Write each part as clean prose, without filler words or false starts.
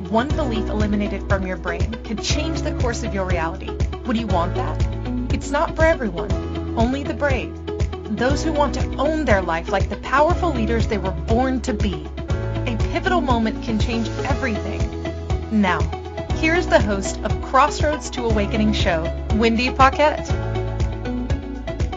one belief eliminated from your brain could change the course of your reality. Would you want that? It's not for everyone, only the brave. Those who want to own their life like the powerful leaders they were born to be. A pivotal moment can change everything. Now, here's the host of Crossroads to Awakening show, Wendy Paquette.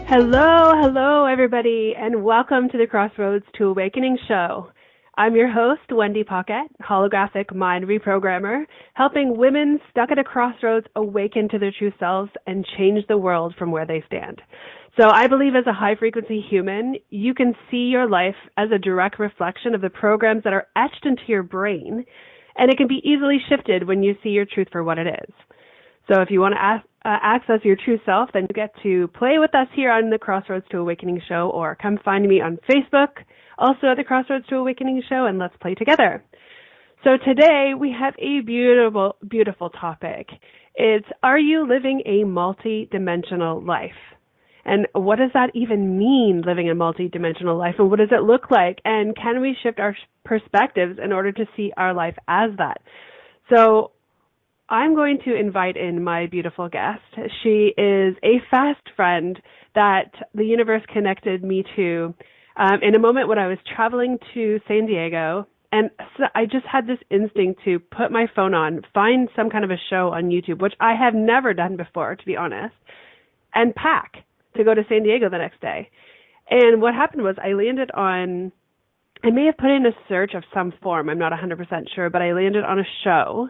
Hello, everybody, and welcome to the Crossroads to Awakening show. I'm your host, Wendy Paquette, holographic mind reprogrammer, helping women stuck at a crossroads awaken to their true selves and change the world from where they stand. So I believe as a high-frequency human, you can see your life as a direct reflection of the programs that are etched into your brain, and it can be easily shifted when you see your truth for what it is. So if you want to access your true self, then you get to play with us here on the Crossroads to Awakening show, or come find me on Facebook, also at the Crossroads to Awakening show, and let's play together. So today we have a beautiful, beautiful topic. It's, are you living a multi-dimensional life? And what does that even mean, living a multi-dimensional life? And what does it look like? And can we shift our perspectives in order to see our life as that? So I'm going to invite in my beautiful guest. She is a fast friend that the universe connected me to in a moment when I was traveling to San Diego. And so I just had this instinct to put my phone on, find some kind of a show on YouTube, which I have never done before, to be honest, and pack to go to San Diego the next day. And what happened was I landed on, I may have put in a search of some form, I'm not 100% sure, but I landed on a show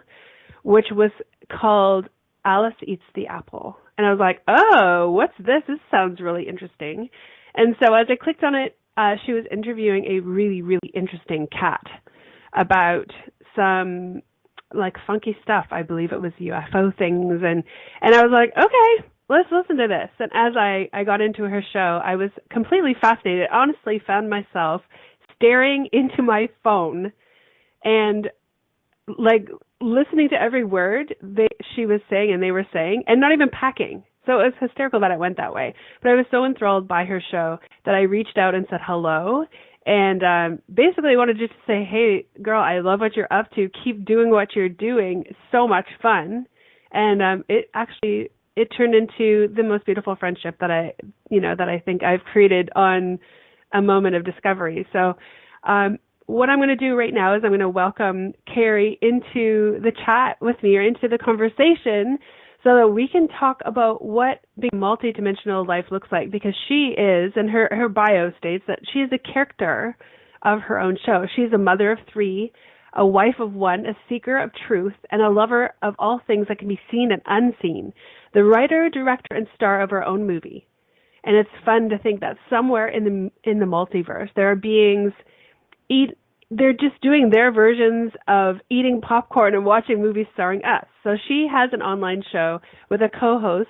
which was called Alice Eats the Apple. And I was like, oh, what's this? This sounds really interesting. And so as I clicked on it, she was interviewing a really, really interesting cat about some like funky stuff. I believe it was UFO things. And I was like, okay, let's listen to this. And as I got into her show, I was completely fascinated. Honestly, found myself staring into my phone and like listening to every word she was saying and they were saying, and not even packing. So it was hysterical that it went that way. But I was so enthralled by her show that I reached out and said hello. And basically wanted just to say, hey, girl, I love what you're up to. Keep doing what you're doing. It's so much fun. And it turned into the most beautiful friendship that I think I've created on a moment of discovery. So what I'm going to do right now is I'm going to welcome Kerry into the chat with me, or into the conversation, so that we can talk about what being multidimensional life looks like, because she is, and her bio states that she is a character of her own show. She's a mother of 3, a wife of 1, a seeker of truth, and a lover of all things that can be seen and unseen, the writer, director, and star of her own movie. And it's fun to think that somewhere in the multiverse, there are beings they're just doing their versions of eating popcorn and watching movies starring us. So she has an online show with a co-host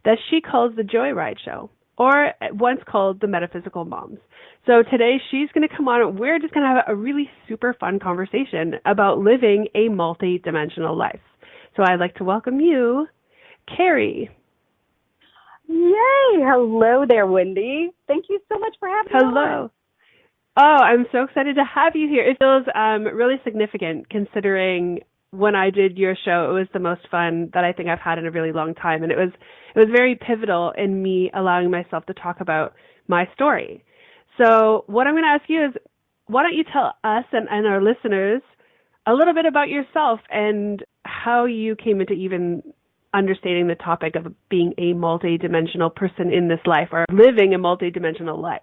that she calls the JoyRide Show, or once called the Metaphysical Moms. So today she's going to come on and we're just going to have a really super fun conversation about living a multi-dimensional life. So I'd like to welcome you, Kerry. Yay! Hello there, Wendy. Thank you so much for having me. Hello. Oh, I'm so excited to have you here. It feels really significant, considering when I did your show, it was the most fun that I think I've had in a really long time. And it was very pivotal in me allowing myself to talk about my story. So what I'm going to ask you is, why don't you tell us and our listeners a little bit about yourself and how you came into even understanding the topic of being a multidimensional person in this life, or living a multidimensional life.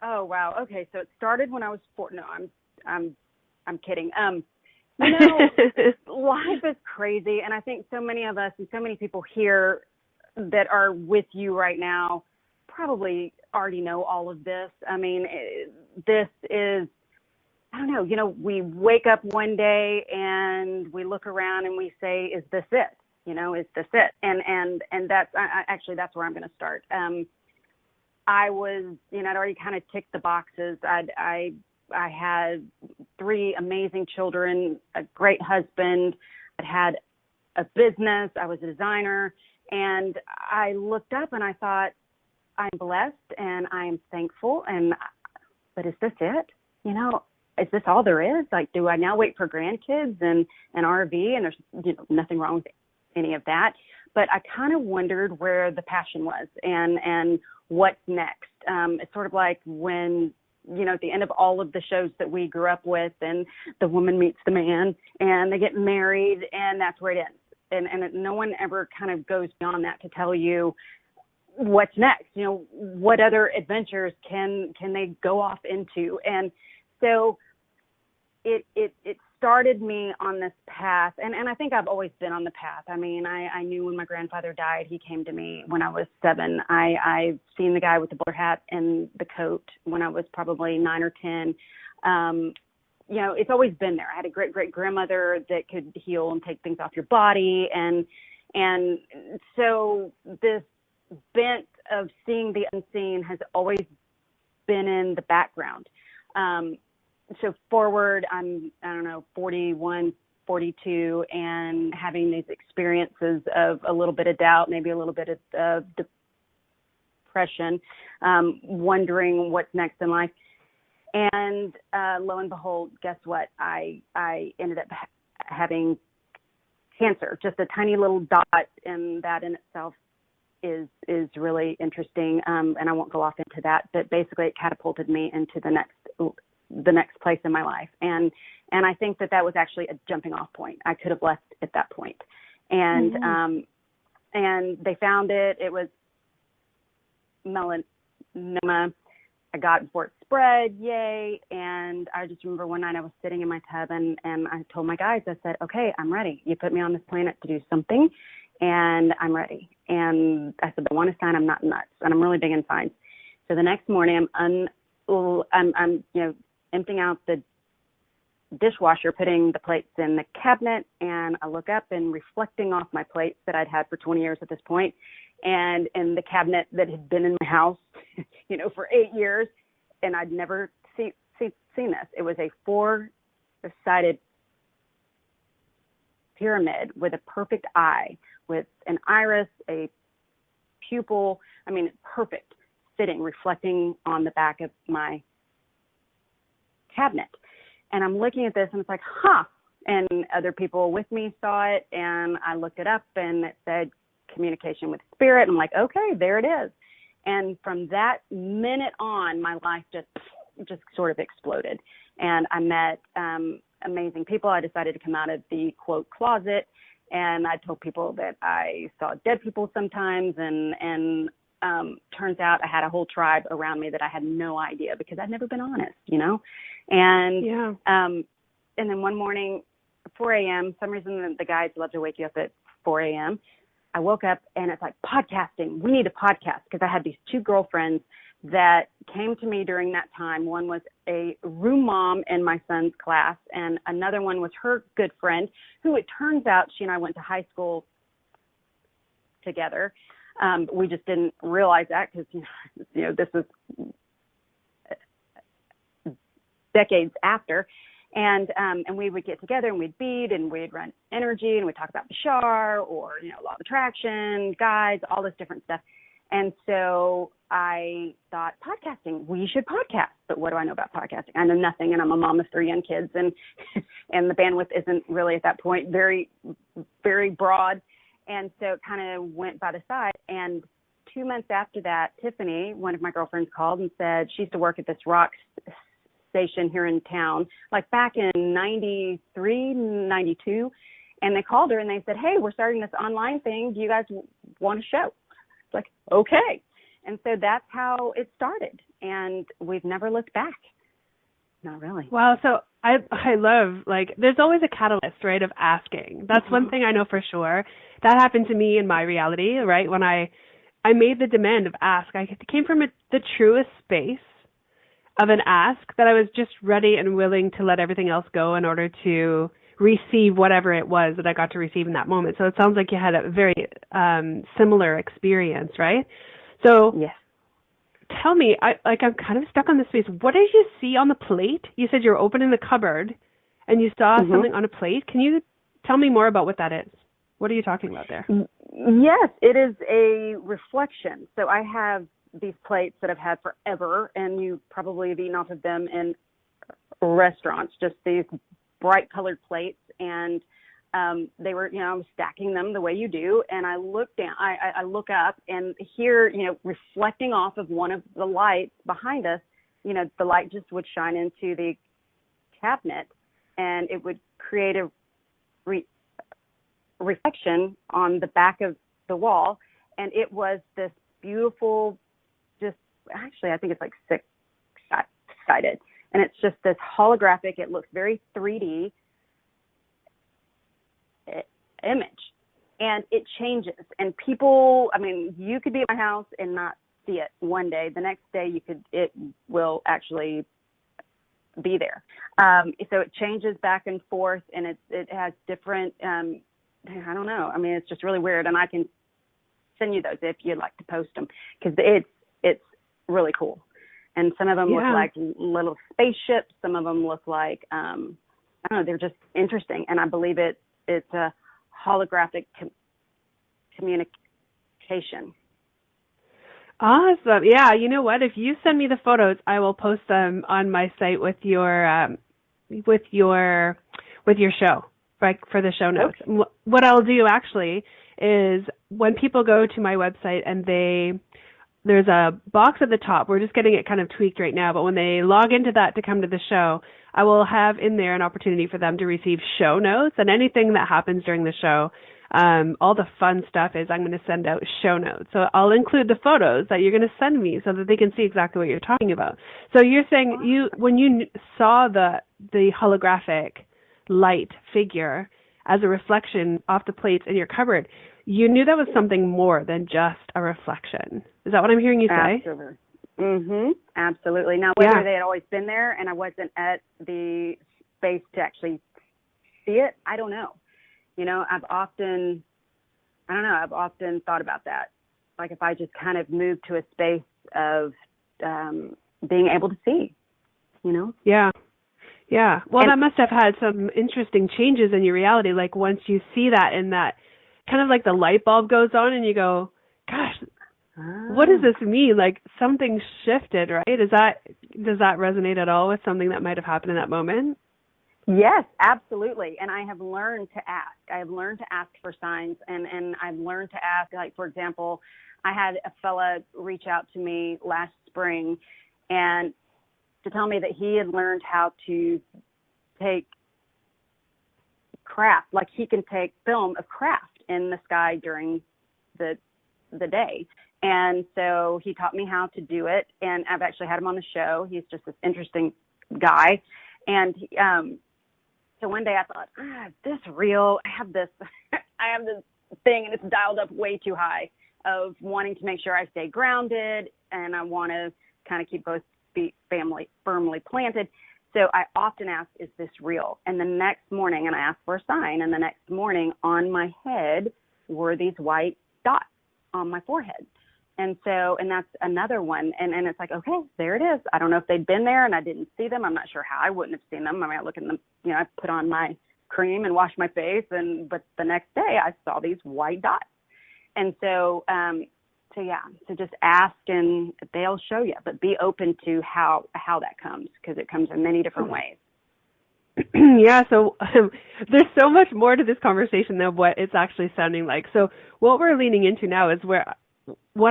Oh, wow. Okay, so it started when I was 4. No, I'm kidding. Life is crazy, and I think so many of us and so many people here that are with you right now probably already know all of this. I mean, this is, I don't know, we wake up one day and we look around and we say, is this it? Is this it? And that's actually, that's where I'm going to start. I was, I'd already kind of ticked the boxes. I had 3 amazing children, a great husband. I'd had a business. I was a designer. And I looked up and I thought, I'm blessed and I am thankful. But is this it? is this all there is? Like, do I now wait for grandkids and an RV? And there's nothing wrong with any of that. But I kind of wondered where the passion was and what's next. It's sort of like when, at the end of all of the shows that we grew up with, and the woman meets the man and they get married, and that's where it ends. And no one ever kind of goes beyond that to tell you what's next. What other adventures can they go off into? And so it started me on this path, and I think I've always been on the path. I mean, I knew when my grandfather died, he came to me when I was 7. I've seen the guy with the bowler hat and the coat when I was probably 9 or 10. It's always been there. I had a great-great-grandmother that could heal and take things off your body. And so this bent of seeing the unseen has always been in the background. So forward, I'm 41, 42, and having these experiences of a little bit of doubt, maybe a little bit of depression, wondering what's next in life. And lo and behold, guess what? I ended up having cancer, just a tiny little dot, and that in itself is really interesting. And I won't go off into that, but basically it catapulted me into the next place in my life. And I think that was actually a jumping off point. I could have left at that point. And and they found it. It was melanoma. I got it before it spread, yay. And I just remember one night I was sitting in my tub and I told my guys, I said, okay, I'm ready. You put me on this planet to do something, and I'm ready. And I said, I want a sign I'm not nuts, and I'm really big in signs. So the next morning I'm emptying out the dishwasher, putting the plates in the cabinet, and I look up and reflecting off my plates that I'd had for 20 years at this point, and in the cabinet that had been in my house, for 8 years, and I'd never seen this. It was a 4-sided pyramid with a perfect eye, with an iris, a pupil. I mean, perfect fitting, reflecting on the back of my cabinet. And I'm looking at this and it's like, and other people with me saw it, and I looked it up and it said communication with spirit. I'm like, okay, there it is. And from that minute on, my life just sort of exploded. And I met amazing people. I decided to come out of the quote closet, and I told people that I saw dead people sometimes, and turns out I had a whole tribe around me that I had no idea, because I'd never been honest, And and then one morning, 4 a.m., some reason the guys love to wake you up at 4 a.m., I woke up and it's like, podcasting. We need a podcast, because I had these 2 girlfriends that came to me during that time. One was a room mom in my son's class, and another one was her good friend, who it turns out she and I went to high school together. We just didn't realize that, because, this was decades after. And we would get together and we'd bead and we'd run energy and we'd talk about Bashar or, law of attraction, guides, all this different stuff. And so I thought, podcasting, we should podcast. But what do I know about podcasting? I know nothing, and I'm a mom of 3 young kids, and the bandwidth isn't really at that point very, very broad. And so it kind of went by the side. And 2 months after that, Tiffanie, one of my girlfriends, called and said she used to work at this rock station here in town, like back in 93, 92. And they called her and they said, hey, we're starting this online thing. Do you guys want a show? It's like, okay. And so that's how it started. And we've never looked back. Not really. Wow. So I love, there's always a catalyst, right, of asking. That's one thing I know for sure. That happened to me in my reality, right? When I made the demand of ask, I came from the truest space of an ask, that I was just ready and willing to let everything else go in order to receive whatever it was that I got to receive in that moment. So it sounds like you had a very similar experience, right? So yes. Tell me, I'm kind of stuck on this space. What did you see on the plate? You said you were opening the cupboard and you saw something on a plate. Can you tell me more about what that is? What are you talking about there? Yes, it is a reflection. So I have these plates that I've had forever, and you probably have eaten off of them in restaurants, just these bright colored plates. And they were, I was stacking them the way you do. And I look down, I look up, and here, reflecting off of one of the lights behind us, the light just would shine into the cabinet, and it would create a reflection on the back of the wall. And it was this beautiful, actually, I think it's like six-sided. And it's just this holographic, it looks very 3D image. And it changes. And people, you could be at my house and not see it one day. The next day, it will actually be there. So it changes back and forth, and it has different, I don't know. It's just really weird. And I can send you those if you'd like to post them, because it's really cool. And some of them look like little spaceships. Some of them look like, I don't know, they're just interesting. And I believe it's a holographic communication. Awesome. Yeah, you know what? If you send me the photos, I will post them on my site with your show, like for the show notes. Okay. What I'll do actually is when people go to my website and there's a box at the top. We're just getting it kind of tweaked right now, but when they log into that to come to the show, I will have in there an opportunity for them to receive show notes, and anything that happens during the show, all the fun stuff is I'm going to send out show notes. So I'll include the photos that you're going to send me so that they can see exactly what you're talking about. So you're saying when you saw the holographic light figure as a reflection off the plates in your cupboard, you knew that was something more than just a reflection. Is that what I'm hearing you say? Absolutely. Absolutely. Now, whether they had always been there and I wasn't at the space to actually see it, I don't know. I've often thought about that. Like if I just kind of moved to a space of being able to see, Yeah. Yeah. Well, that must have had some interesting changes in your reality. Like once you see that and that kind of like the light bulb goes on and you go, gosh, what does this mean? Like something shifted, right? Does that resonate at all with something that might have happened in that moment? Yes, absolutely. And I have learned to ask. I have learned to ask for signs, and I've learned to ask, like, for example, I had a fella reach out to me last spring and to tell me that he had learned how to take craft, like he can take film of craft in the sky during the day. And so he taught me how to do it, and I've actually had him on the show. He's just this interesting guy. And so one day I thought, is this real? I have this thing, and it's dialed up way too high, of wanting to make sure I stay grounded, and I want to kind of keep both feet firmly planted. So I often ask, is this real? And the next morning, and I ask for a sign, and the next morning on my head were these white dots on my forehead. And that's another one. And it's like, okay, there it is. I don't know if they'd been there and I didn't see them. I'm not sure how I wouldn't have seen them. I look at them, I put on my cream and wash my face, but the next day I saw these white dots. And so just ask and they'll show you, but be open to how that comes, because it comes in many different ways. Yeah, so there's so much more to this conversation than what it's actually sounding like. So what we're leaning into now is what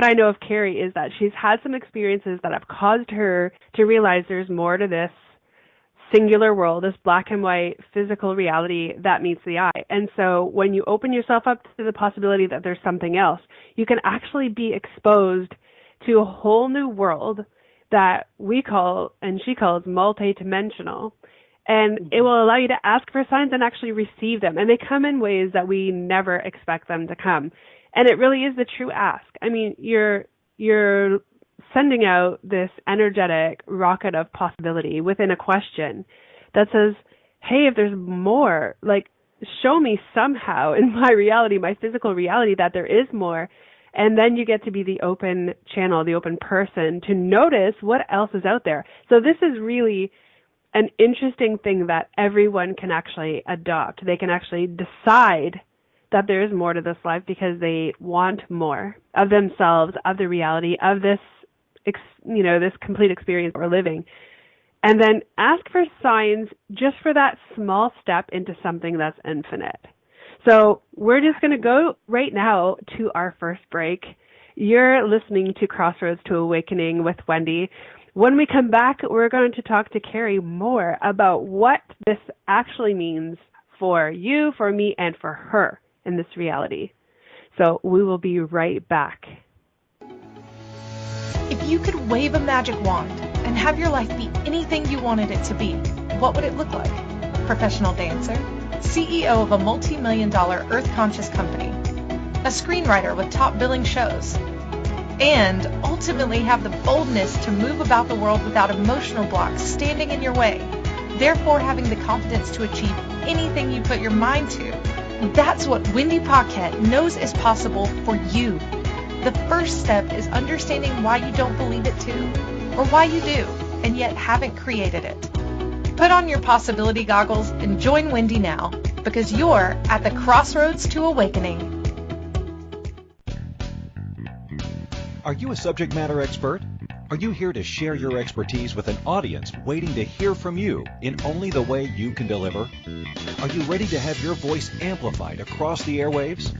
I know of Kerry is that she's had some experiences that have caused her to realize there's more to this singular world, this black and white physical reality that meets the eye. And so when you open yourself up to the possibility that there's something else, you can actually be exposed to a whole new world that we call, and she calls, multidimensional. And it will allow you to ask for signs and actually receive them. And they come in ways that we never expect them to come. And it really is the true ask. You're sending out this energetic rocket of possibility within a question that says, hey, if there's more, like, show me somehow in my reality, my physical reality, that there is more. And then you get to be the open channel, the open person to notice what else is out there. So this is really an interesting thing that everyone can actually adopt. They can actually decide that there is more to this life because they want more of themselves, of the reality, of this, this complete experience we're living. And then ask for signs just for that small step into something that's infinite. So we're just going to go right now to our first break. You're listening to Crossroads to Awakening with Wendy. When we come back, we're going to talk to Kerry more about what this actually means for you, for me, and for her in this reality. So we will be right back. If you could wave a magic wand and have your life be anything you wanted it to be, what would it look like? Professional dancer, CEO of a multi-million-dollar earth-conscious company, a screenwriter with top billing shows, and ultimately have the boldness to move about the world without emotional blocks standing in your way, therefore having the confidence to achieve anything you put your mind to. That's what Wendy Paquette knows is possible for you. The first step is understanding why you don't believe it too, or why you do, and yet haven't created it. Put on your possibility goggles and join Wendy now, because you're at the Crossroads to Awakening. Are you a subject matter expert? Are you here to share your expertise with an audience waiting to hear from you in only the way you can deliver? Are you ready to have your voice amplified across the airwaves?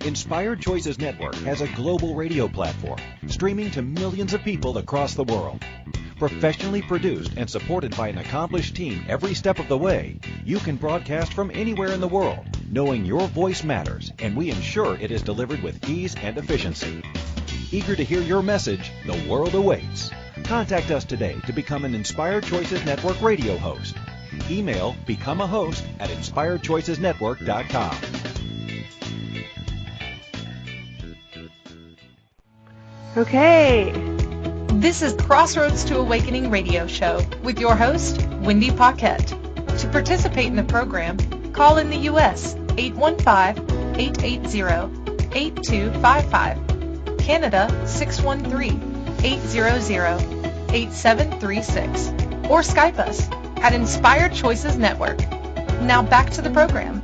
Inspired Choices Network has a global radio platform streaming to millions of people across the world. Professionally produced and supported by an accomplished team every step of the way, you can broadcast from anywhere in the world, knowing your voice matters, and we ensure it is delivered with ease and efficiency. Eager to hear your message, the world awaits. Contact us today to become an Inspired Choices Network radio host. Email becomeahost@inspiredchoicesnetwork.com. Okay. This is Crossroads to Awakening radio show with your host, Wendy Paquette. To participate in the program, call in the U.S. 815-880-8255, Canada 613-800-8736, or Skype us at Inspired Choices Network. Now back to the program.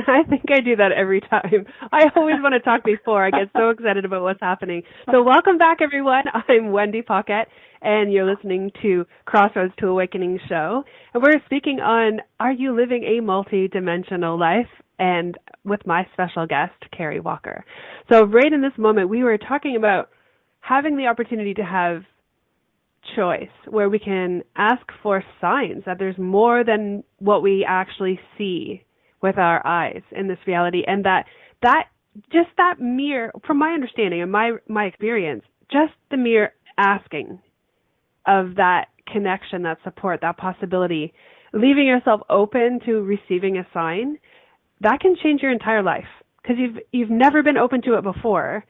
I think I do that every time. I always want to talk before. I get so excited about what's happening. So welcome back, everyone. I'm Wendy Paquette, and you're listening to Crossroads to Awakening show. And we're speaking on, are you living a multi-dimensional life? And with my special guest, Kerry Walker. So right in this moment, we were talking about having the opportunity to have choice, where we can ask for signs that there's more than what we actually see with our eyes in this reality, and that mere, from my understanding and my experience, just the mere asking of that connection, that support, that possibility, leaving yourself open to receiving a sign, that can change your entire life, because you've never been open to it before,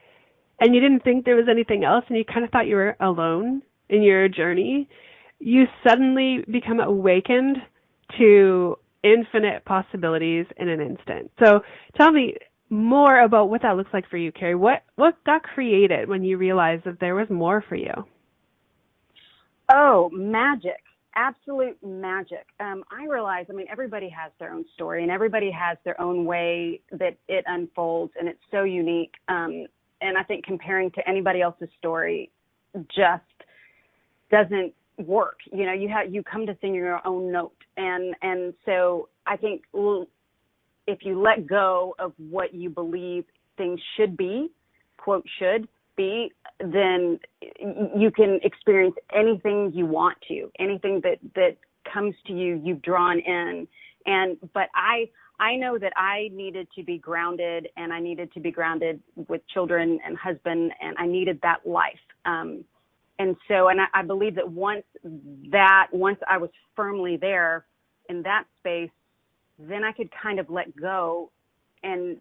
and you didn't think there was anything else, and you kind of thought you were alone in your journey. You suddenly become awakened to infinite possibilities in an instant. So tell me more about what that looks like for you, Kerry. What got created when you realized that there was more for you? Oh, magic. Absolute magic. I realize, everybody has their own story, and everybody has their own way that it unfolds, and it's so unique. And I think comparing to anybody else's story just doesn't work. You come to sing your own note. And so I think if you let go of what you believe things should be, quote, should be, then you can experience anything you want to, anything that comes to you, you've drawn in. But I know that I needed to be grounded, and I needed to be grounded with children and husband, and I needed that life. And I believe that once I was firmly there in that space, then I could kind of let go and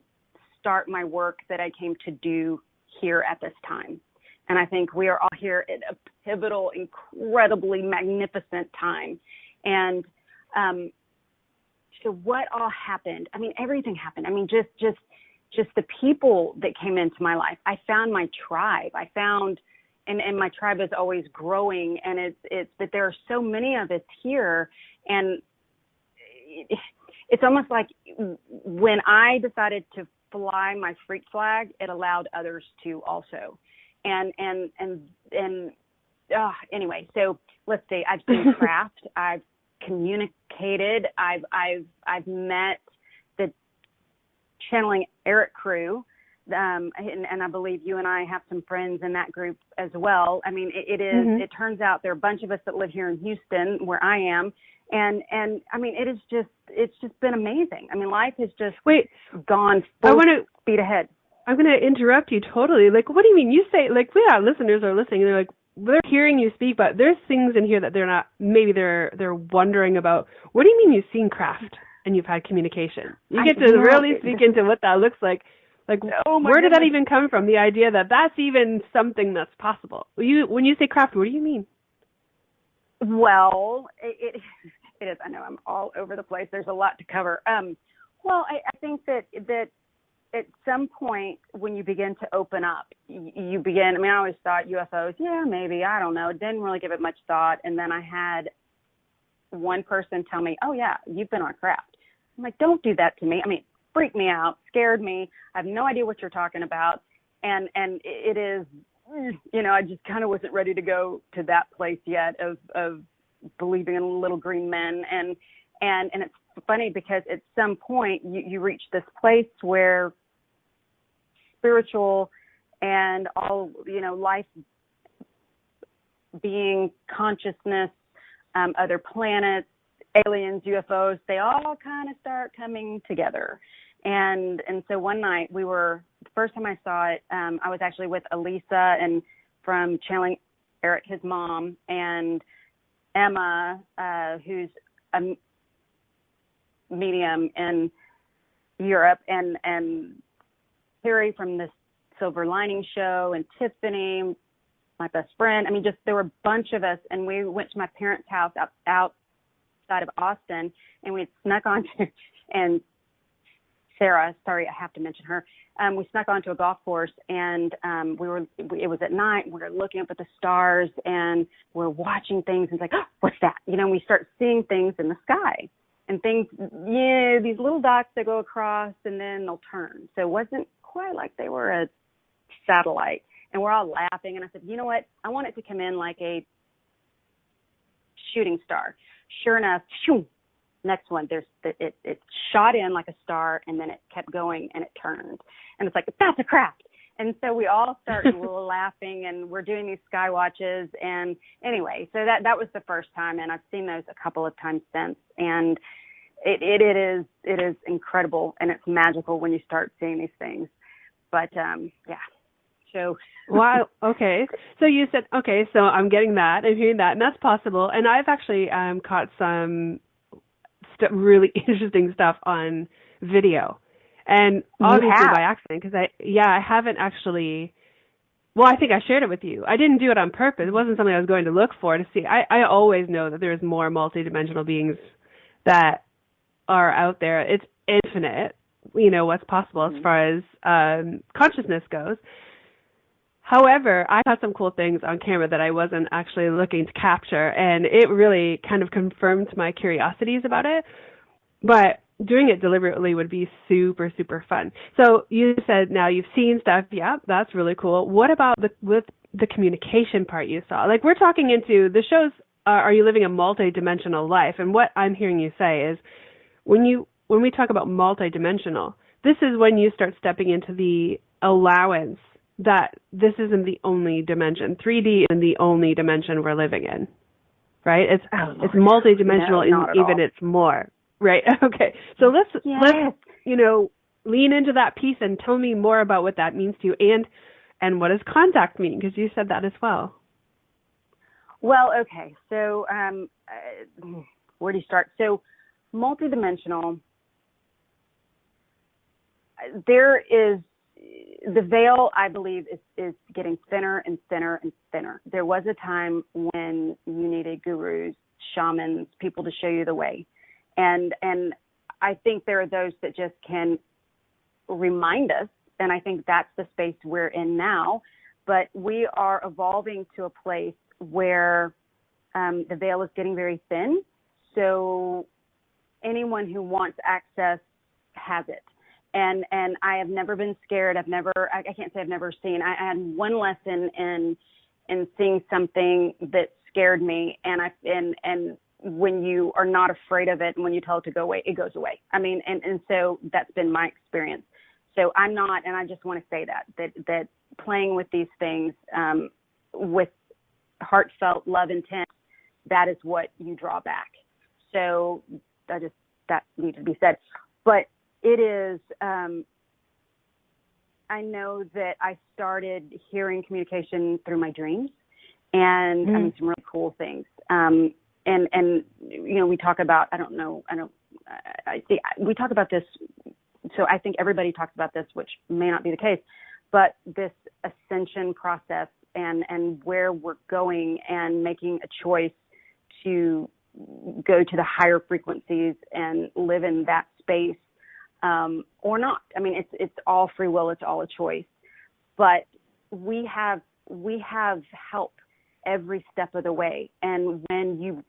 start my work that I came to do here at this time. And I think we are all here at a pivotal, incredibly magnificent time. And so what all happened? Everything happened. Just the people that came into my life. I found my tribe. And my tribe is always growing, and it's that there are so many of us here, and it's almost like when I decided to fly my freak flag, it allowed others to also, and anyway, so let's see. I've seen craft. I've communicated. I've met the Channeling Eric crew. And I believe you and I have some friends in that group as well. I mean, it turns out there are a bunch of us that live here in Houston where I am. And I mean, it's just been amazing. I mean, life has just gone full speed ahead. I'm going to interrupt you totally. Like, what do you mean? You say, like, yeah, listeners are listening. They're like, they're hearing you speak, but there's things in here that they're not, maybe they're wondering about. What do you mean you've seen craft and you've had communication? You get to really speak into what that looks like. Like, where did that even come from? The idea that that's even something that's possible. When you say craft, what do you mean? Well, it is. I know I'm all over the place. There's a lot to cover. Well, I think that at some point when you begin to open up, you begin. I mean, I always thought UFOs. Yeah, maybe. I don't know. Didn't really give it much thought. And then I had one person tell me, "Oh yeah, you've been on craft." I'm like, "Don't do that to me." I mean, freaked me out, scared me. I have no idea what you're talking about. And it is, you know, I just kind of wasn't ready to go to that place yet of believing in little green men. And it's funny because at some point you reach this place where spiritual and all, you know, life being, consciousness, other planets, aliens, UFOs, they all kind of start coming together. And so one night the first time I saw it, I was actually with Elisa and from Channeling Eric, his mom, and Emma, who's a medium in Europe, and Kerry from the Silver Lining Show, and Tiffanie, my best friend. I mean, just there were a bunch of us, and we went to my parents' house outside of Austin, and we had snuck onto, and Sarah, sorry, I have to mention her. We snuck onto a golf course, and it was at night. We were looking up at the stars, and we're watching things, and it's like, oh, what's that? You know, we start seeing things in the sky, and things, yeah, these little dots that go across, and then they'll turn. So it wasn't quite like they were a satellite, and we're all laughing, and I said, you know what? I want it to come in like a shooting star. Sure enough, shoo, next one, it shot in like a star, and then it kept going, and it turned. And it's like, that's a craft. And so we all started laughing, and we're doing these sky watches. And anyway, so that was the first time, and I've seen those a couple of times since. And it is incredible, and it's magical when you start seeing these things. But, yeah. So. Wow. Okay. So you said, okay, so I'm getting that. I'm hearing that, and that's possible. And I've actually caught some really interesting stuff on video, and obviously by accident, because I haven't actually. Well, I think I shared it with you. I didn't do it on purpose. It wasn't something I was going to look for to see. I always know that there's more multidimensional beings that are out there. It's infinite, you know, what's possible as far as consciousness goes. However, I caught some cool things on camera that I wasn't actually looking to capture, and it really kind of confirmed my curiosities about it. But doing it deliberately would be super, super fun. So you said now you've seen stuff. Yeah, that's really cool. What about with the communication part you saw? Like, we're talking into the shows, are you living a multi-dimensional life? And what I'm hearing you say is when we talk about multi-dimensional, this is when you start stepping into the allowance that this isn't the only dimension. 3D isn't the only dimension we're living in, right? It's multidimensional, and even it's more, right? Okay, so let's lean into that piece and tell me more about what that means to you, and what does contact mean? Because you said that as well. Well, okay, so where do you start? So multidimensional. There is. The veil, I believe, is getting thinner and thinner and thinner. There was a time when you needed gurus, shamans, people to show you the way. And I think there are those that just can remind us, and I think that's the space we're in now. But we are evolving to a place where the veil is getting very thin. So anyone who wants access has it. And I have never been scared. I can't say I've never seen. I had one lesson in and seeing something that scared me, and when you are not afraid of it and when you tell it to go away, it goes away. I mean, and so that's been my experience. So I'm not, and I just want to say that playing with these things with heartfelt love intent, that is what you draw back. So that needs to be said. But it is, I know that I started hearing communication through my dreams, and I mean, some really cool things. And you know, we talk about, we talk about this, so I think everybody talks about this, which may not be the case, but this ascension process and where we're going and making a choice to go to the higher frequencies and live in that space, or not. I mean, it's all free will. It's all a choice, but we have help every step of the way. And when you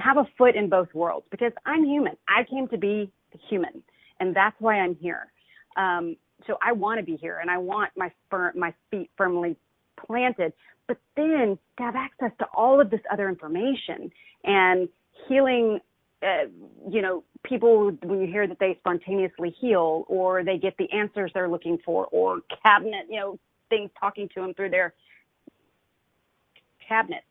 have a foot in both worlds, because I'm human, I came to be human, and that's why I'm here. So I want to be here, and I want my feet firmly planted, but then to have access to all of this other information and healing, people, when you hear that they spontaneously heal, or they get the answers they're looking for, or cabinet, things talking to them through their cabinet,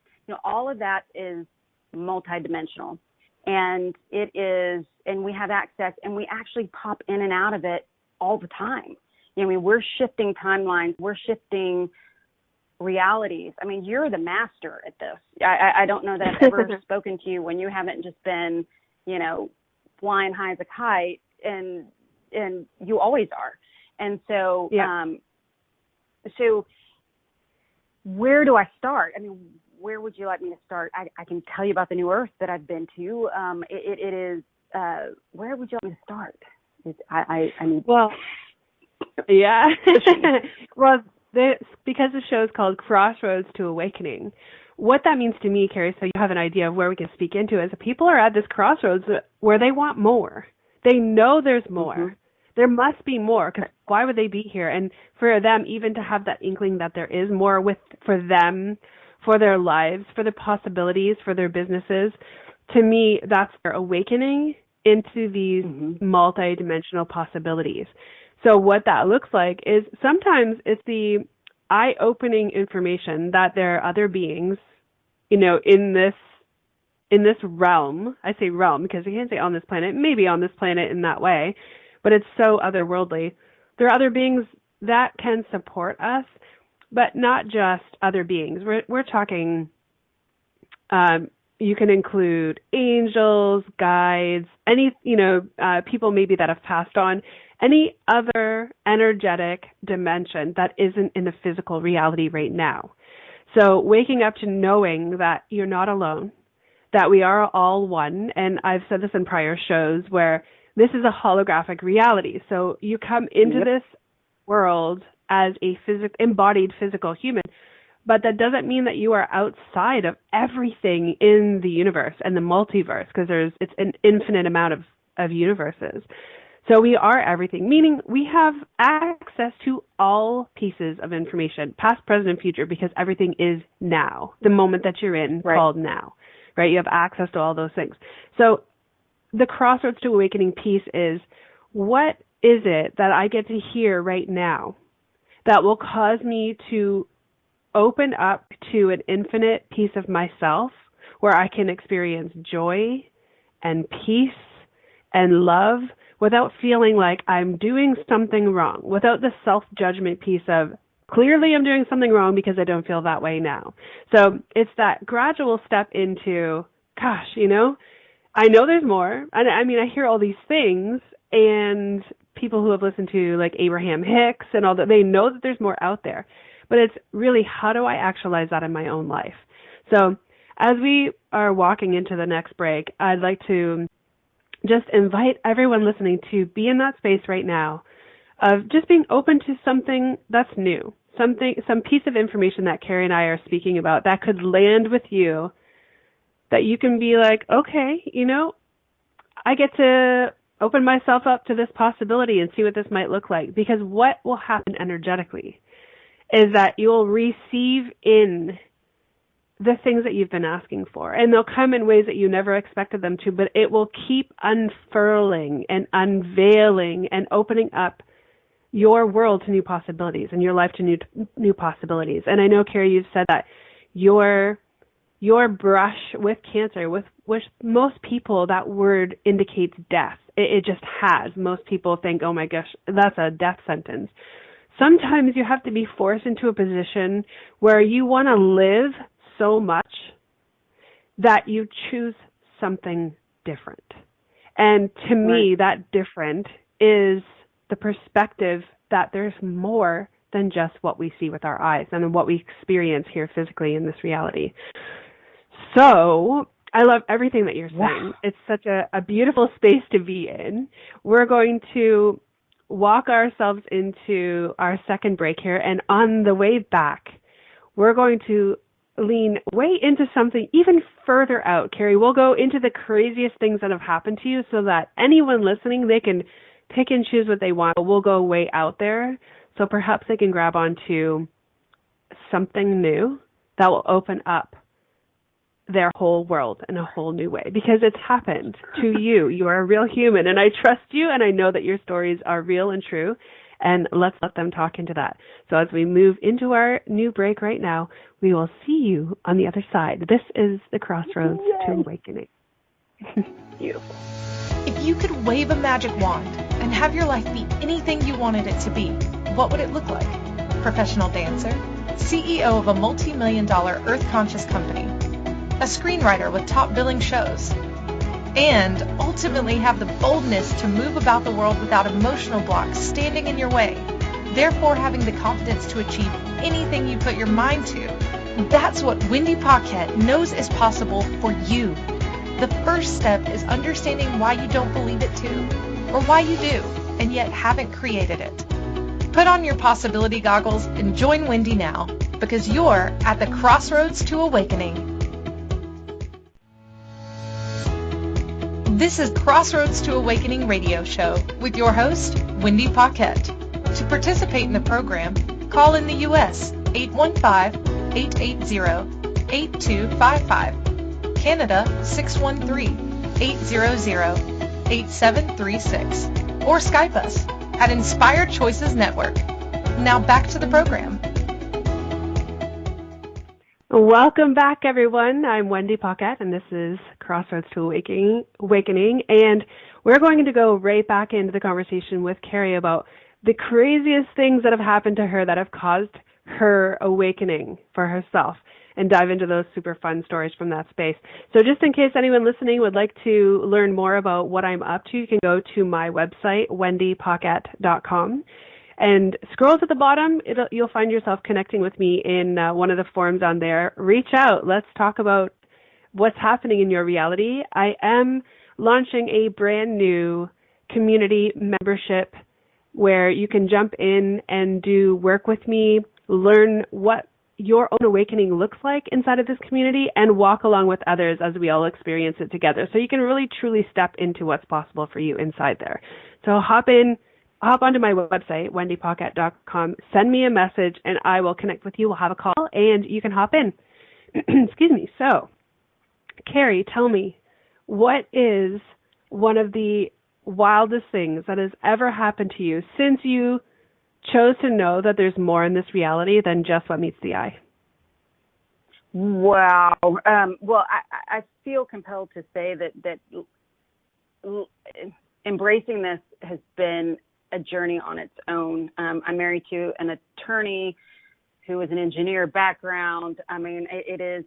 all of that is multidimensional, and and we have access, and we actually pop in and out of it all the time. I mean, we're shifting timelines, we're shifting realities. I mean, you're the master at this. I don't know that I've ever spoken to you when you haven't just been, flying high as a kite, and you always are. And so, so where do I start? I mean, where would you like me to start? I can tell you about the new earth that I've been to. It is, where would you like me to start? I mean, well, yeah. Well, because the show is called Crossroads to Awakening, what that means to me, Kerry, so you have an idea of where we can speak into, is that people are at this crossroads where they want more. They know there's more. Mm-hmm. There must be more, because why would they be here? And for them, even to have that inkling that there is more for them, for their lives, for the possibilities, for their businesses, to me, that's their awakening into these multidimensional possibilities. So what that looks like is sometimes it's the eye-opening information that there are other beings, in this realm. I say realm because I can't say on this planet, maybe on this planet in that way, but it's so otherworldly. There are other beings that can support us, but not just other beings. We're talking, you can include angels, guides, any, people maybe that have passed on, any other energetic dimension that isn't in the physical reality right now. So waking up to knowing that you're not alone, that we are all one, and I've said this in prior shows where this is a holographic reality. So you come into this world as a embodied physical human, but that doesn't mean that you are outside of everything in the universe and the multiverse, because it's an infinite amount of universes. So we are everything, meaning we have access to all pieces of information, past, present, and future, because everything is now, the moment that you're in, called now, right? You have access to all those things. So the Crossroads to Awakening piece is, what is it that I get to hear right now that will cause me to open up to an infinite piece of myself where I can experience joy and peace and love without feeling like I'm doing something wrong, without the self-judgment piece of, clearly I'm doing something wrong because I don't feel that way now. So it's that gradual step into, gosh, I know there's more. I mean, I hear all these things, and people who have listened to like Abraham Hicks and all that, they know that there's more out there. But it's really, how do I actualize that in my own life? So as we are walking into the next break, I'd like to just invite everyone listening to be in that space right now of just being open to something that's new, some piece of information that Kerry and I are speaking about that could land with you, that you can be like, okay, I get to open myself up to this possibility and see what this might look like. Because what will happen energetically is that you'll receive in the things that you've been asking for. And they'll come in ways that you never expected them to, but it will keep unfurling and unveiling and opening up your world to new possibilities and your life to new possibilities. And I know, Kerry, you've said that your brush with cancer, with most people, that word indicates death. It just has. Most people think, oh my gosh, that's a death sentence. Sometimes you have to be forced into a position where you want to live so much that you choose something different. And to me, that different is the perspective that there's more than just what we see with our eyes and what we experience here physically in this reality. So I love everything that you're saying. Wow. It's such a beautiful space to be in. We're going to walk ourselves into our second break here, and on the way back, we're going to lean way into something even further out. Kerry, we'll go into the craziest things that have happened to you so that anyone listening, they can pick and choose what they want. We'll go way out there, so perhaps they can grab onto something new that will open up their whole world in a whole new way, because it's happened to you. You are a real human, and I trust you, and I know that your stories are real and true, and let's let them talk into that. So as we move into our new break right now, we will see you on the other side. This is the Crossroads to Awakening. Beautiful. If you could wave a magic wand and have your life be anything you wanted it to be, what would it look like? Professional dancer, CEO of a multi-million-dollar earth-conscious company, a screenwriter with top billing shows, and ultimately have the boldness to move about the world without emotional blocks standing in your way, therefore having the confidence to achieve anything you put your mind to. That's what Wendy Paquette knows is possible for you. The first step is understanding why you don't believe it too, or why you do, and yet haven't created it. Put on your possibility goggles and join Wendy now, because you're at the Crossroads to Awakening. This is Crossroads to Awakening radio show with your host, Wendy Paquette. To participate in the program, call in the U.S. 815-880-8255, Canada 613-800-8736, or Skype us at Inspired Choices Network. Now back to the program. Welcome back, everyone. I'm Wendy Paquette, and this is Crossroads to Awakening, and we're going to go right back into the conversation with Kerry about the craziest things that have happened to her that have caused her awakening for herself, and dive into those super fun stories from that space. So just in case anyone listening would like to learn more about what I'm up to, you can go to my website, wendypaquette.com. And scroll to the bottom, you'll find yourself connecting with me in one of the forums on there. Reach out. Let's talk about what's happening in your reality. I am launching a brand new community membership where you can jump in and do work with me, learn what your own awakening looks like inside of this community, and walk along with others as we all experience it together. So you can really, truly step into what's possible for you inside there. So hop onto my website, wendypaquette.com, send me a message, and I will connect with you. We'll have a call, and you can hop in. Excuse me. So, Kerry, tell me, what is one of the wildest things that has ever happened to you since you chose to know that there's more in this reality than just what meets the eye? Wow. Well, I feel compelled to say that embracing this has been a journey on its own. I'm married to an attorney who is an engineer background. I mean, it is.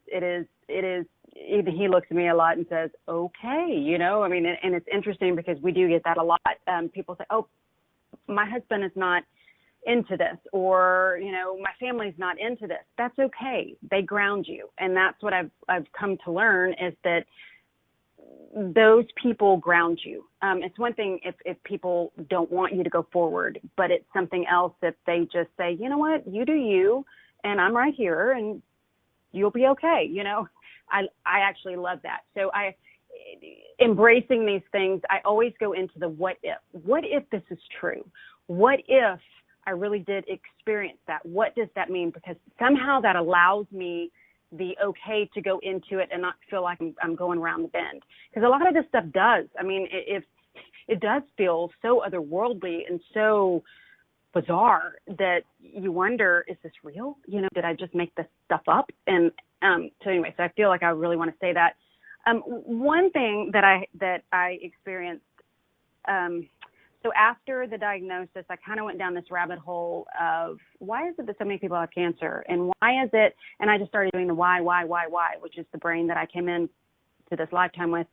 He looks at me a lot and says, okay, I mean, and it's interesting because we do get that a lot. People say, oh, my husband is not into this, or, my family's not into this. That's okay. They ground you. And that's what I've come to learn, is that those people ground you. It's one thing if people don't want you to go forward, but it's something else if they just say, you know what, you do you, and I'm right here, and you'll be okay. I actually love that. So embracing these things, I always go into the what if. What if this is true? What if I really did experience that? What does that mean? Because somehow that allows me the okay to go into it and not feel like I'm going around the bend. Because a lot of this stuff does. I mean, it does feel so otherworldly and so bizarre that you wonder, is this real? You know, did I just make this stuff up? And so anyway, so I feel like I really want to say that. One thing that I experienced, so after the diagnosis, I kind of went down this rabbit hole of why is it that so many people have cancer, and why is it, and I just started doing the why, which is the brain that I came in to this lifetime with.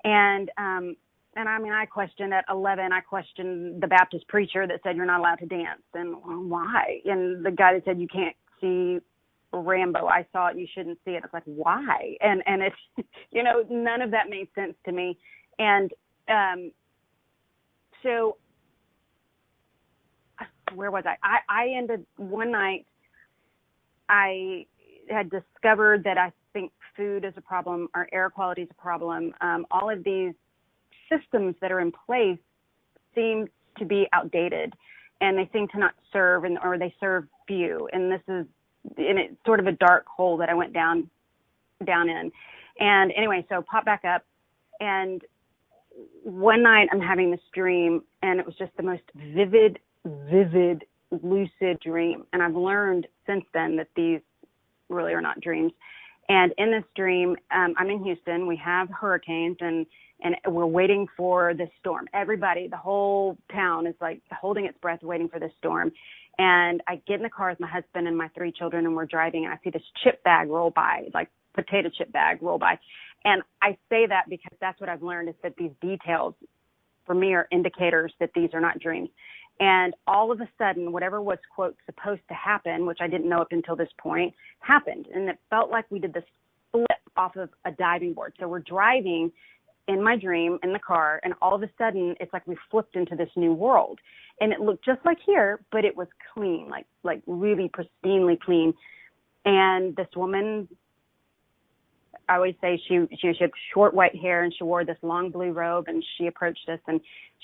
And I mean, I questioned at 11, I questioned the Baptist preacher that said you're not allowed to dance, and why? And the guy that said you can't see Rambo, I saw it, you shouldn't see it. It's like, why? And it's, you know, none of that made sense to me. And so where was I? I ended one night, I had discovered that I think food is a problem, our air quality is a problem. All of these systems that are in place seem to be outdated, and they seem to not serve, or they serve few. And this is, and it's sort of a dark hole that I went down in. And anyway, so pop back up, and one night I'm having this dream, and it was just the most vivid, lucid dream. And I've learned since then that these really are not dreams. And in this dream, I'm in Houston. We have hurricanes, and we're waiting for this storm. Everybody, the whole town is like holding its breath, waiting for this storm. And I get in the car with my husband and my 3 children, and we're driving, and I see this chip bag roll by, like potato chip bag roll by. And I say that because that's what I've learned, is that these details for me are indicators that these are not dreams. And all of a sudden, whatever was, quote, supposed to happen, which I didn't know up until this point, happened. And it felt like we did this flip off of a diving board. So we're driving in my dream in the car, and all of a sudden it's like we flipped into this new world. And it looked just like here, but it was clean, like really pristinely clean. And this woman, I always say she had short white hair, and she wore this long blue robe, and she approached us, and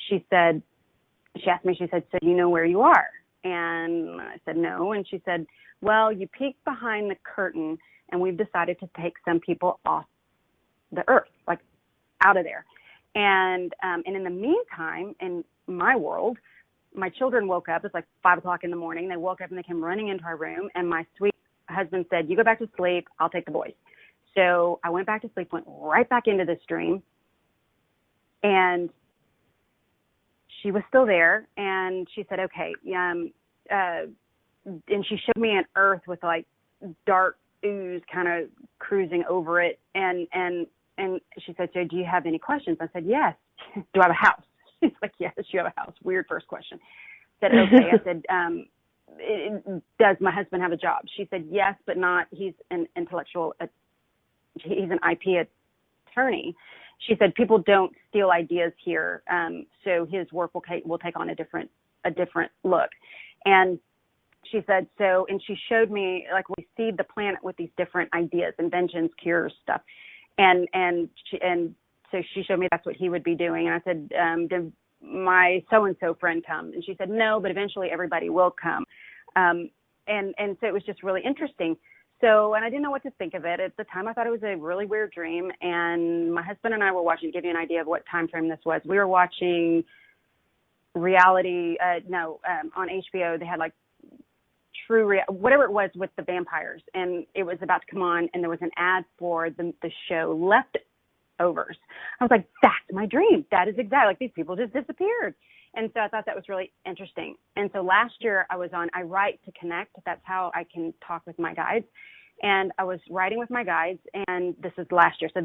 she asked me, she said, so you know where you are? And I said, no. And she said, well, you peeked behind the curtain, and we've decided to take some people off the earth, like out of there. And in the meantime, in my world, my children woke up. It's like 5 o'clock in the morning. They woke up and they came running into our room, and my sweet husband said, you go back to sleep. I'll take the boys. So I went back to sleep, went right back into this dream, and she was still there, and she said, okay, and she showed me an earth with like dark ooze kind of cruising over it, and she said, so do you have any questions? I said, yes. Do I have a house? She's like, yes, you have a house. Weird first question. I said, okay. I said, does my husband have a job? She said, yes, but not, he's an he's an IP attorney. She said, people don't steal ideas here, so his work will take on a different look. And she said, so, and she showed me, like, we seed the planet with these different ideas, inventions, cures, stuff. And so she showed me that's what he would be doing. And I said, did my so-and-so friend come? And she said, no, but eventually everybody will come. And so it was just really interesting. So, and I didn't know what to think of it. At the time, I thought it was a really weird dream. And my husband and I were watching, to give you an idea of what time frame this was, we were watching reality, on HBO, they had like whatever it was with the vampires. And it was about to come on, and there was an ad for the show Leftovers. I was like, that's my dream. That is exactly, like, these people just disappeared. And so I thought that was really interesting. And so last year I was on, I write to connect. That's how I can talk with my guides. And I was writing with my guides, and this is last year. So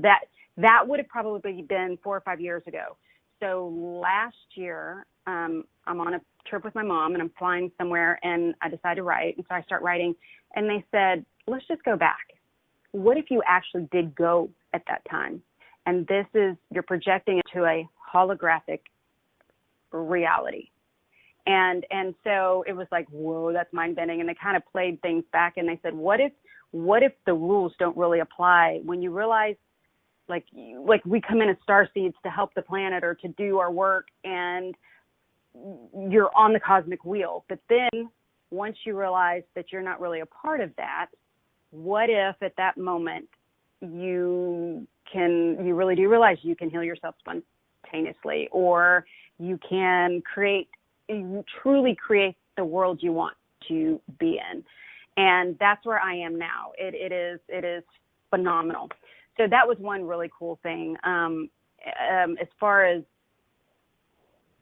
that would have probably been 4 or 5 years ago. So last year, I'm on a trip with my mom, and I'm flying somewhere, and I decide to write. And so I start writing, and they said, let's just go back. What if you actually did go at that time? And this is, you're projecting into a holographic reality. And so it was like, whoa, that's mind-bending. And they kind of played things back, and they said, what if the rules don't really apply when you realize, like we come in as starseeds to help the planet or to do our work, and you're on the cosmic wheel. But then once you realize that you're not really a part of that, what if at that moment you really do realize you can heal yourself spontaneously, or you truly create the world you want to be in. And that's where I am now. It is phenomenal. So that was one really cool thing. As far as,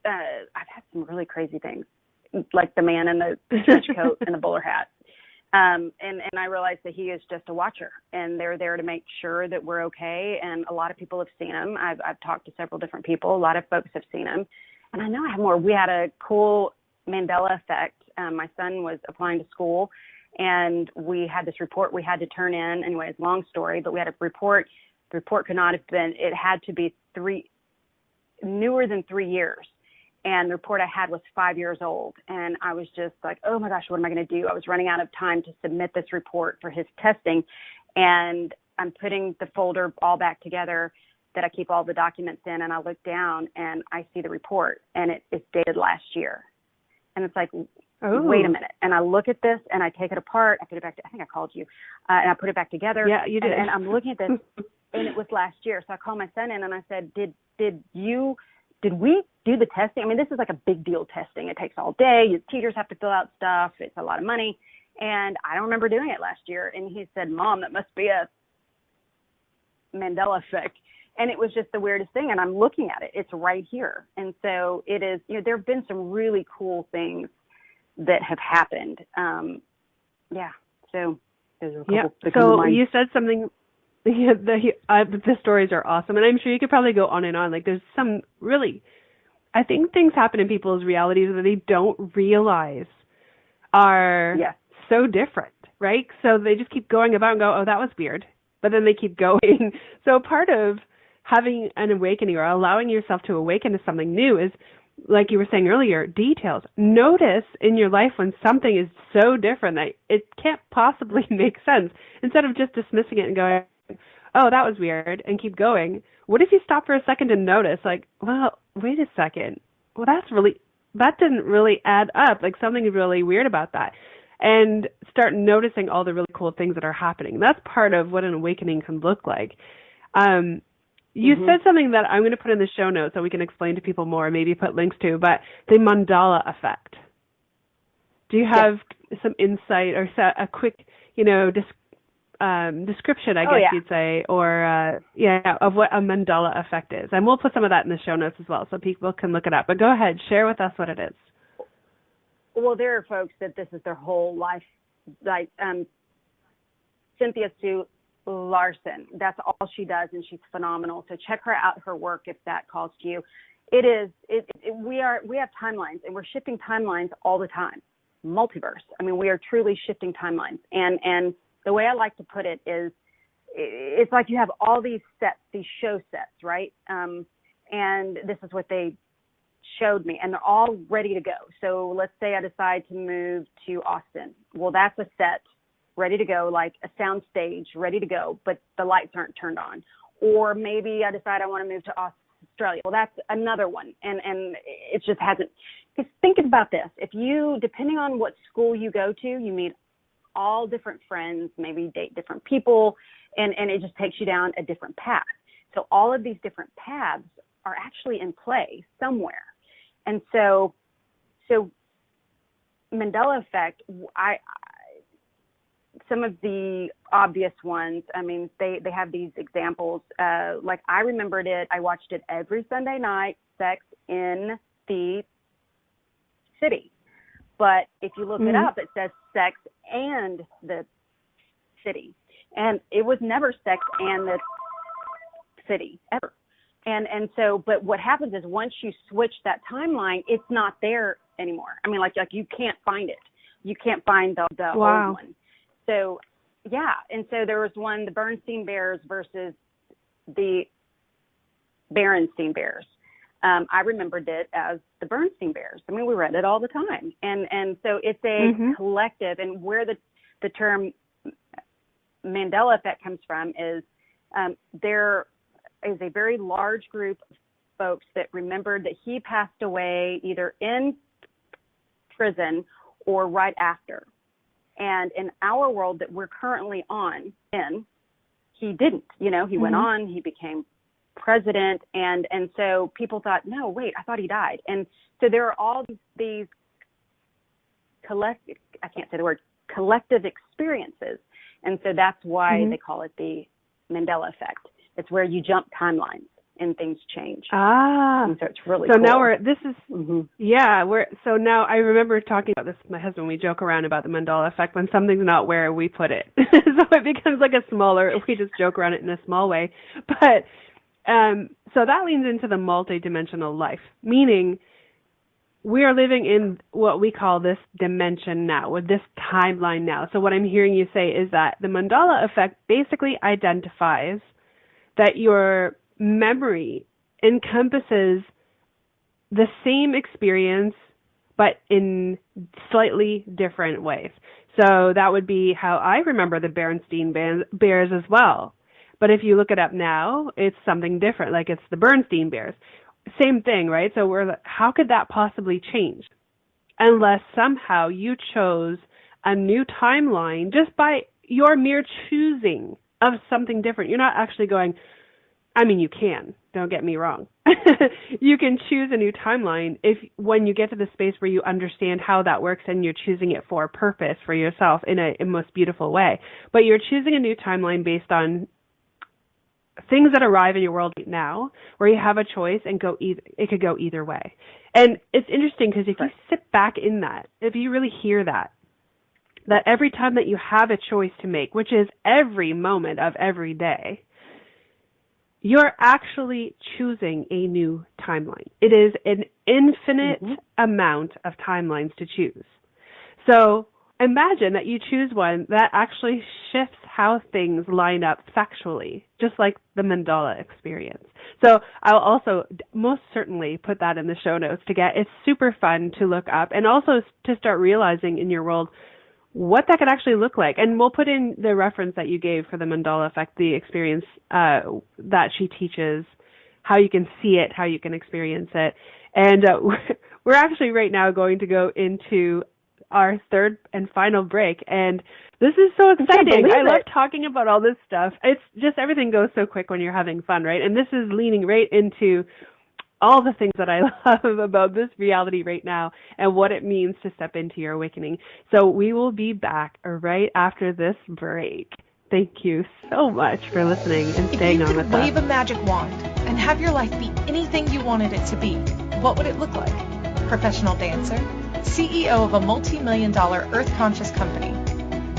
I've had some really crazy things, like the man in the trench coat and the bowler hat. And I realized that he is just a watcher, and they're there to make sure that we're okay. And a lot of people have seen him. I've talked to several different people. A lot of folks have seen him. And I know I have more. We had a cool Mandela effect. My son was applying to school, and we had this report we had to turn in. Anyway, it's a long story, but we had a report. The report could not have been, it had to be newer than 3 years. And the report I had was 5 years old. And I was just like, oh my gosh, what am I going to do? I was running out of time to submit this report for his testing. And I'm putting the folder all back together that I keep all the documents in. And I look down and I see the report, and it's dated last year. And it's like, wait a minute. And I look at this and I take it apart. I put it back. I think I called you. And I put it back together. Yeah, you did. And I'm looking at this and it was last year. So I called my son in and I said, did we do the testing? I mean, this is like a big deal testing. It takes all day. Your teachers have to fill out stuff. It's a lot of money. And I don't remember doing it last year. And he said, Mom, that must be a Mandela effect. And it was just the weirdest thing. And I'm looking at it. It's right here. And so it is, there have been some really cool things that have happened. So there's a couple. Yeah. So you said something. Yeah, the stories are awesome, and I'm sure you could probably go on and on. Like, there's some really, I think things happen in people's realities that they don't realize are so different, right? So they just keep going about and go, oh, that was weird, but then they keep going. So part of having an awakening or allowing yourself to awaken to something new is, like you were saying earlier, details. Notice in your life when something is so different that it can't possibly make sense, instead of just dismissing it and going, oh, that was weird, and keep going. What if you stop for a second and notice, like, well, wait a second. Well, that didn't really add up. Like, something's really weird about that. And start noticing all the really cool things that are happening. That's part of what an awakening can look like. You said something that I'm going to put in the show notes so we can explain to people more, maybe put links to, but the mandala effect. Do you have some insight or a quick, description, I guess you'd say, or of what a mandala effect is? And we'll put some of that in the show notes as well so people can look it up. But go ahead, share with us what it is. Well, there are folks that this is their whole life, like Cynthia Sue Larson. That's all she does, and she's phenomenal. So check her out, her work, if that calls to you. We have timelines, and we're shifting timelines all the time. Multiverse. I mean, we are truly shifting timelines. And the way I like to put it is, it's like you have all these sets, these show sets, right? And this is what they showed me, and they're all ready to go. So let's say I decide to move to Austin. Well, that's a set ready to go, like a sound stage ready to go, but the lights aren't turned on. Or maybe I decide I want to move to Australia. Well, that's another one. And it just hasn't, because think about this. If you, depending on what school you go to, you meet all different friends, maybe date different people, and it just takes you down a different path. So all of these different paths are actually in play somewhere. And so Mandela effect, some of the obvious ones, I mean, they have these examples. Like, I remembered it. I watched it every Sunday night, Sex in the City. But if you look it up, it says Sex and the City. And it was never Sex and the City, ever. And so, but what happens is once you switch that timeline, it's not there anymore. I mean, like you can't find it. You can't find the old one. So, yeah. And so there was one, the Bernstein Bears versus the Berenstein Bears. I remembered it as the Bernstein Bears. I mean, we read it all the time. And so it's a collective, and where the term Mandela effect comes from is there is a very large group of folks that remembered that he passed away either in prison or right after. And in our world that we're currently he didn't, he went on, he became president. And so people thought, no, wait, I thought he died. And so there are all these collective experiences. And so that's why they call it the Mandela effect. It's where you jump timelines and things change. And so it's really cool. Now so now I remember talking about this with my husband. We joke around about the Mandela effect when something's not where we put it. So it becomes like we just joke around it in a small way. But so that leans into the multidimensional life, meaning we are living in what we call this dimension now, with this timeline now. So what I'm hearing you say is that the Mandela effect basically identifies that your memory encompasses the same experience, but in slightly different ways. So that would be how I remember the Bernstein Bears as well. But if you look it up now, it's something different, like it's the Bernstein Bears. Same thing, right? So how could that possibly change? Unless somehow you chose a new timeline just by your mere choosing of something different. You're not actually going, you can, don't get me wrong. You can choose a new timeline when you get to the space where you understand how that works and you're choosing it for a purpose for yourself in a most beautiful way. But you're choosing a new timeline based on things that arrive in your world right now, where you have a choice and it could go either way. And it's interesting because if you sit back in that, if you really hear that every time that you have a choice to make, which is every moment of every day, you're actually choosing a new timeline. It is an infinite amount of timelines to choose. So imagine that you choose one that actually shifts how things line up factually, just like the Mandela experience. So I'll also most certainly put that in the show notes it's super fun to look up and also to start realizing in your world what that could actually look like. And we'll put in the reference that you gave for the Mandela effect, the experience that she teaches, how you can see it, how you can experience it. And we're actually right now going to go into our third and final break. And this is so exciting. I love talking about all this stuff. It's just everything goes so quick when you're having fun, right? And this is leaning right into all the things that I love about this reality right now and what it means to step into your awakening. So we will be back right after this break. Thank you so much for listening and staying on with us. If you could wave a magic wand and have your life be anything you wanted it to be, what would it look like? Professional dancer, CEO of a multi-million-dollar earth-conscious company,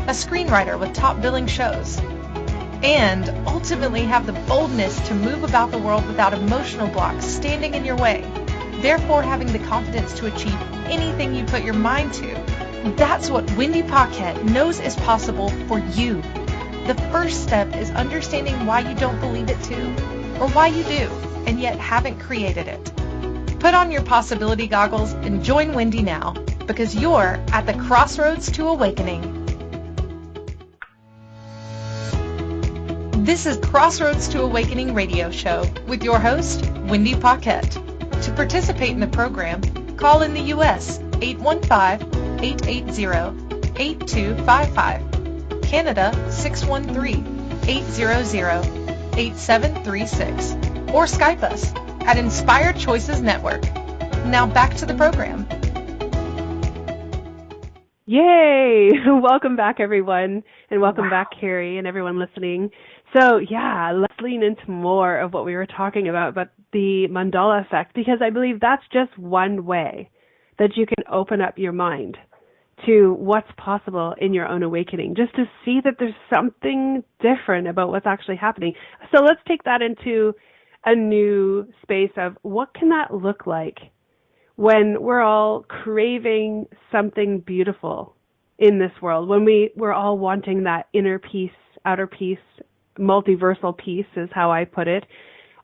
a screenwriter with top billing shows, and ultimately have the boldness to move about the world without emotional blocks standing in your way, therefore having the confidence to achieve anything you put your mind to. That's what Wendy Paquette knows is possible for you. The first step is understanding why you don't believe it too, or why you do, and yet haven't created it. Put on your possibility goggles and join Wendy now, because you're at the Crossroads to Awakening. This is Crossroads to Awakening radio show with your host, Wendy Paquette. To participate in the program, call in the U.S. 815-880-8255, Canada 613-800-8736, or Skype us at Inspired Choices Network. Now back to the program. Yay! Welcome back, everyone, and welcome back, Kerry, and everyone listening. So, let's lean into more of what we were talking about the Mandela effect, because I believe that's just one way that you can open up your mind to what's possible in your own awakening, just to see that there's something different about what's actually happening. So let's take that into a new space of what can that look like when we're all craving something beautiful in this world, when we're all wanting that inner peace, outer peace, multiversal peace is how I put it,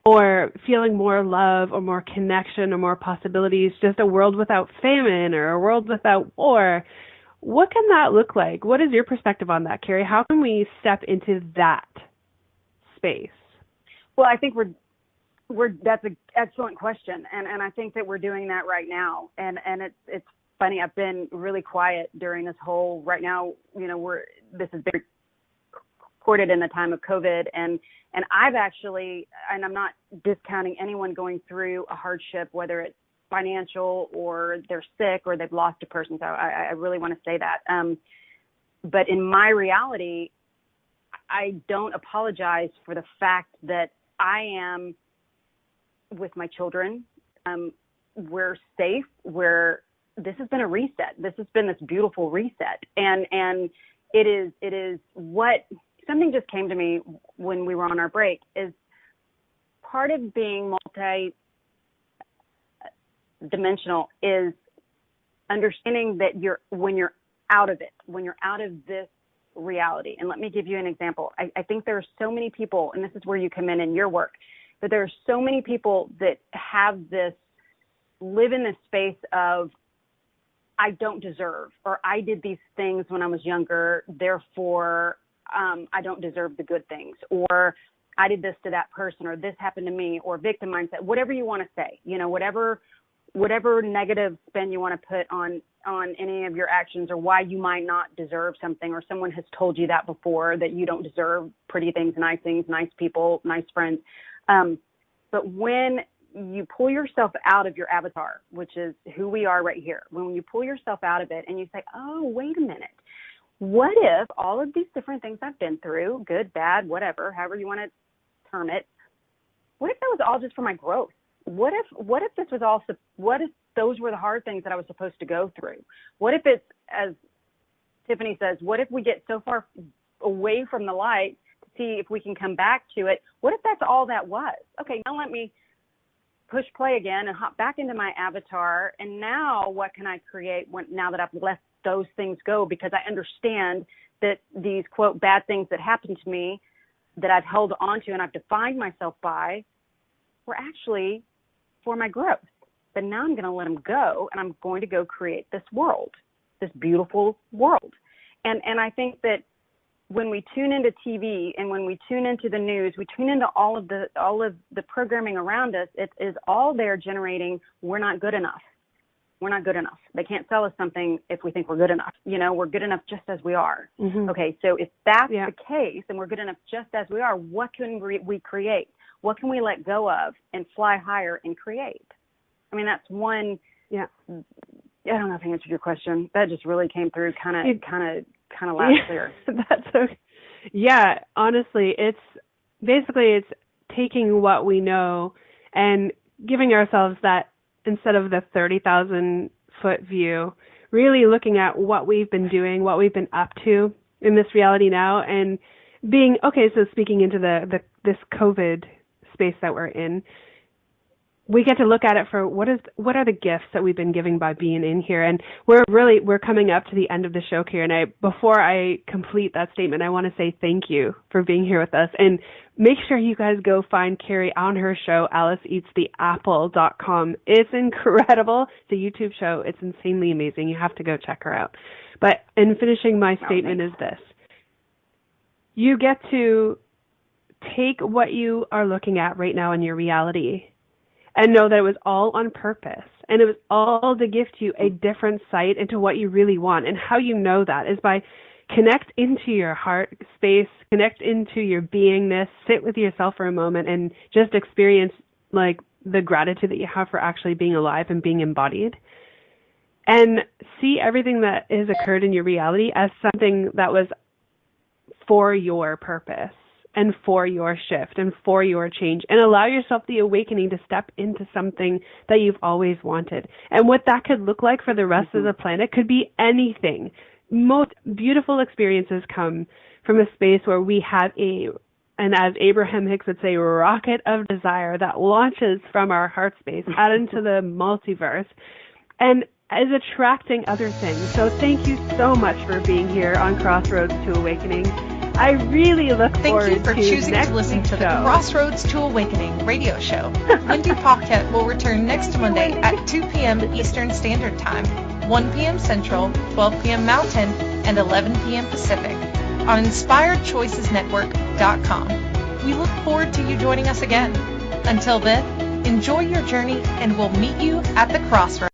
or feeling more love or more connection or more possibilities, just a world without famine or a world without war. What can that look like? What is your perspective on that, Kerry? How can we step into that space? Well, I think that's an excellent question, and I think that we're doing that right now, and it's funny. I've been really quiet during this whole, right now, this has been recorded in the time of COVID, and I've actually, and I'm not discounting anyone going through a hardship, whether it's financial or they're sick or they've lost a person. So I really want to say that. But in my reality, I don't apologize for the fact that I am with my children. We're safe. This has been a reset. This has been this beautiful reset. And it is what, something just came to me when we were on our break, is part of being multi-dimensional is understanding that when you're out of it, when you're out of this reality. And let me give you an example. I think there are so many people, and this is where you come in your work, but there are so many people that live in this space of, I don't deserve, or I did these things when I was younger, therefore I don't deserve the good things, or I did this to that person, or this happened to me, or victim mindset, whatever you want to say, whatever negative spin you want to put on any of your actions, or why you might not deserve something, or someone has told you that before, that you don't deserve pretty things, nice people, nice friends. But when you pull yourself out of your avatar, which is who we are right here, when you pull yourself out of it and you say, oh, wait a minute, what if all of these different things I've been through, good, bad, whatever, however you want to term it, what if that was all just for my growth? What if this was all, what if those were the hard things that I was supposed to go through? What if it's, as Tiffanie says, what if we get so far away from the light to see if we can come back to it? What if that's all that was? Okay, now let me push play again and hop back into my avatar. And now what can I create now that I've let those things go? Because I understand that these, quote, bad things that happened to me that I've held on to and I've defined myself by were actually for my growth. But now I'm going to let them go, and I'm going to go create this world, this beautiful world. And I think that when we tune into TV and when we tune into the news, we tune into all of the programming around us. It is all there generating, we're not good enough. We're not good enough. They can't sell us something if we think we're good enough. We're good enough just as we are. Mm-hmm. Okay, so if that's the case and we're good enough just as we are, what can we create? What can we let go of and fly higher and create? I mean, that's one. Yeah. I don't know if I answered your question. That just really came through kind of loud and clear. That's okay. Yeah, honestly, it's taking what we know and giving ourselves that, instead of the 30,000 foot view, really looking at what we've been doing, what we've been up to in this reality now, and being okay. So speaking into this COVID space that we're in, we get to look at it for what are the gifts that we've been giving by being in here. And we're coming up to the end of the show here. And before I complete that statement, I want to say thank you for being here with us. And make sure you guys go find Kerry on her show, AliceEatsTheApple.com. It's incredible. It's a YouTube show. It's insanely amazing. You have to go check her out. But in finishing my statement is this. You get to take what you are looking at right now in your reality and know that it was all on purpose, and it was all to gift you a different sight into what you really want. And how you know that is by connect into your heart space, connect into your beingness, sit with yourself for a moment and just experience like the gratitude that you have for actually being alive and being embodied, and see everything that has occurred in your reality as something that was for your purpose and for your shift and for your change, and allow yourself the awakening to step into something that you've always wanted. And what that could look like for the rest of the planet could be anything. Most beautiful experiences come from a space where we have and as Abraham Hicks would say, rocket of desire that launches from our heart space out into the multiverse and is attracting other things. So thank you so much for being here on Crossroads to Awakening. I really look forward to Thank you for choosing to listen to the Crossroads to Awakening radio show. Wendy Paquette will return next Monday at 2 p.m. Eastern Standard Time, 1 p.m. Central, 12 p.m. Mountain, and 11 p.m. Pacific on InspiredChoicesNetwork.com. We look forward to you joining us again. Until then, enjoy your journey, and we'll meet you at the Crossroads.